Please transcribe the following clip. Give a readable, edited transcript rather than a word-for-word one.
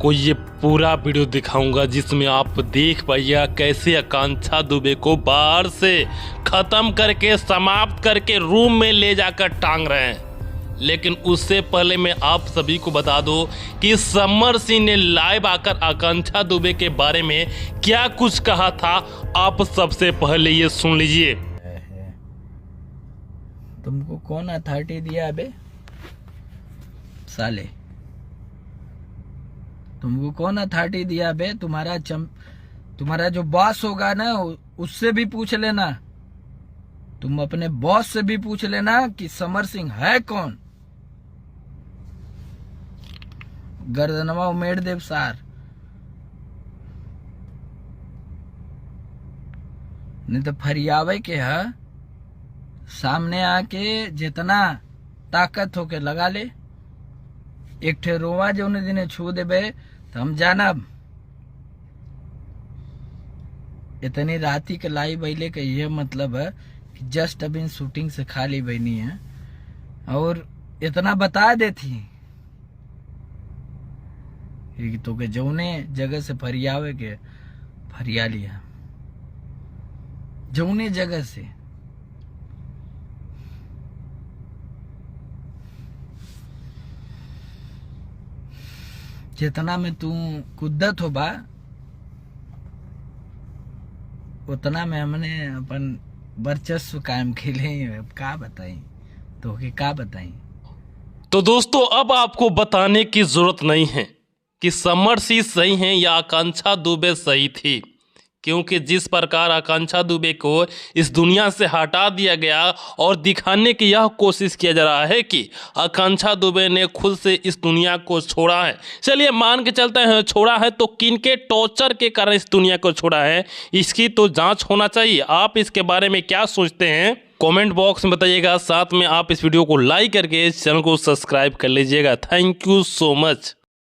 आपको ये पूरा वीडियो दिखाऊंगा जिसमें आप देख पाइएगा कैसे आकांक्षा दुबे को बाहर से ख़त्म करके समाप्त करके रूम में ले जाकर टांग रहे हैं। लेकिन उससे पहले मैं आप सभी को बता दूं कि समर सिंह ने लाइव आकर आकांक्षा दुबे के बारे में क्या कुछ कहा था। आप सबसे पहले ये सुन लीजिए। तुमको कौन अथॉरिटी दिया अबे साले? तुमको कौन अथॉरिटी दिया बे? तुम्हारा जो बॉस होगा ना उससे भी पूछ लेना। तुम अपने बॉस से भी पूछ लेना कि समर सिंह है कौन। गर्दनवा उमेड़ देव सार। नहीं तो फरियावे के है सामने आके जितना ताकत होके लगा ले। एक ठे रोवा जो उन्हें दिने छू देबे तो हम जानब इतनी राती के लाई बैले का ये मतलब है कि जस्ट अभी शूटिंग से खाली बनी है और इतना बता देती कि तो के जौने जगह से फरियावे के फरिया लिया जौने जगह से। जितना में तू कुद्दत हो बा उतना में हमने अपन वर्चस्व कायम खेले। का बताई तो क्या बताई। तो दोस्तों अब आपको बताने की जरूरत नहीं है कि समर सिंह सही हैं या आकांक्षा दुबे सही थी, क्योंकि जिस प्रकार आकांक्षा दुबे को इस दुनिया से हटा दिया गया और दिखाने की यह कोशिश किया जा रहा है कि आकांक्षा दुबे ने खुद से इस दुनिया को छोड़ा है। चलिए मान के चलते हैं छोड़ा है तो किनके टॉर्चर के कारण इस दुनिया को छोड़ा है, इसकी तो जांच होना चाहिए। आप इसके बारे में क्या सोचते हैं कमेंट बॉक्स में बताइएगा। साथ में आप इस वीडियो को लाइक करके इस चैनल को सब्सक्राइब कर लीजिएगा। Thank you so much.